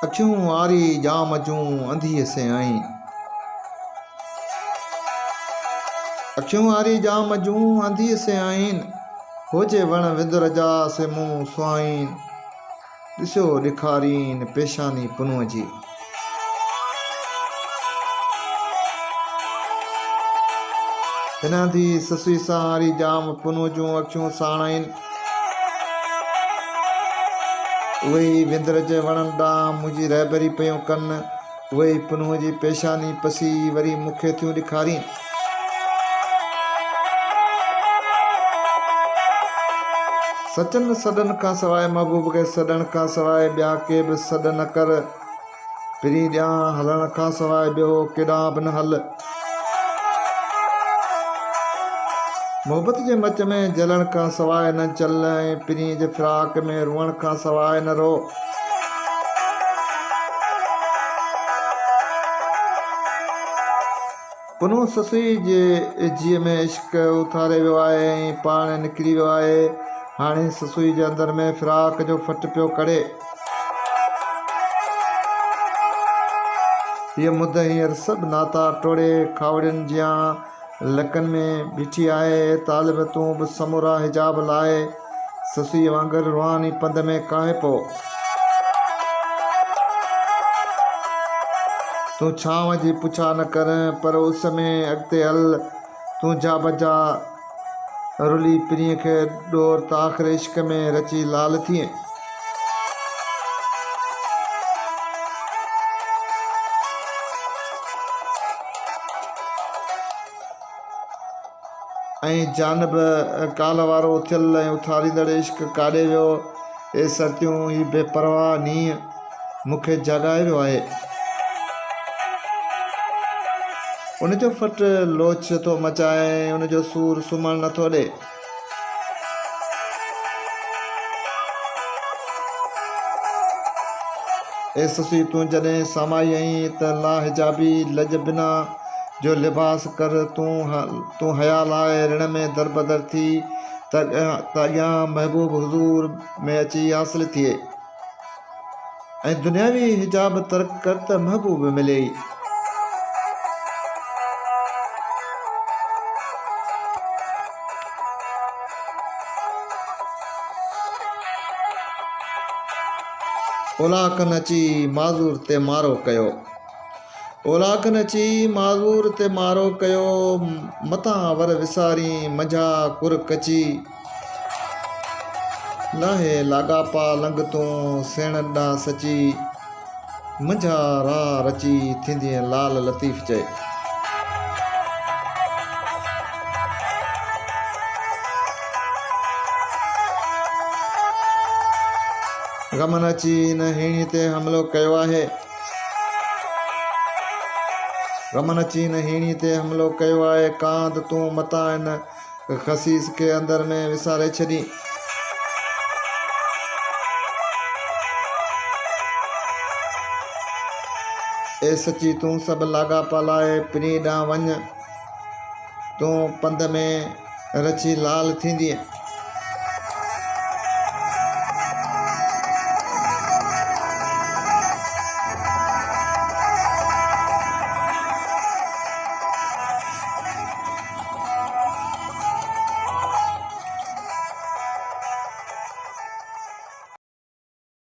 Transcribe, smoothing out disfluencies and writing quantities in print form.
अखियूं आरी जाम जूं अंधी से आईं। अखियूं आरी जाम जूं अंधी से आईन, होजे वण विंदुर जा से मुंहुं सुहाईन। ॾिसो ॾेखारीन पेशानी पुनूअ जी। हिन धी ससुई सां आरी जाम पुनूअ जूं अखियूं साण आहिनि। उहे ई विंदुर जे वणनि ॾांहुं मुंहिंजी रहबरी पियूं कनि। उहे ई पुनूअ जी पेशानी पसी वरी मूंखे थियूं ॾेखारीनि। सचनि सॾनि खां सवाइ महबूब खे सॾण खां सवाइ ॿिया के बि सॾ न कर। पिरी ॾियां हलण खां सवाइ ॿियो केॾांहुं बि न हल। मोहबत जे मच में जलण खां सवाइ न चल, ऐं पिरी जे फिराक में रुअण खां सवाइ न रो। पुनू ससुई जे जीअ में इश्क उथारे वियो आहे ऐं पाण निकिरी वियो आहे। हाणे ससुई जे अंदर में फिराक जो फट पियो करे। हीअ मुद हींअर सभु नाता टोड़े खावड़ियुनि जियां लकनि में बीठी आहे। तालिब तूं बि समूरा हिजाब लाए ससुई वांगुरु रुहानी पंध में काहे पो। तूं छांव जी पुछा न कर, पर उस में अॻिते हल। तूं जा बजा रुली पिरीअ खे ॾोर त आख़िर इश्क में रची लाल थिए। ऐं जानब काल वारो थियल ऐं उथारींदड़ इश्क काॾे वियो। ए सरतियूं ही बेपरवाह नींहुं मूंखे जॻाए वियो आहे। उनजो फट लोच थो मचाए, उनजो सूर सुम्हणु नथो ॾे। ए ससुई तूं जॾहिं समाई आहीं त लाहिजाबी लज बिना जो लिबास कर। तूं हया लाइ ऋण में दरबदर थी त अॻियां महबूब हुज़ूर में अची हासिल थिए। ऐं दुनियावी हिजाब तर्क कर त महबूब मिले। ओलाखन अची माज़ूर ते मारो कयो। ओलाखन अची माज़ूर ते मारो कयो। मथां वर विसारी मंझा कुर कची। लाहे लाॻापा लंघ तूं सेण ॾांहुं सची। मंझा राह रची थींदीअ लाल लतीफ़ चए। गमन अची न हीणी ते हमिलो कयो आहे। गमन अची न हीणी ते हमिलो कयो आहे। कांध तूं मतां हिन ख़सीस खे अंदर में विसारे छॾी। ए सची तूं सभु लाॻापा लाए पिरी ॾांहुं वञ। तूं पंध में रची लाल थींदीअ।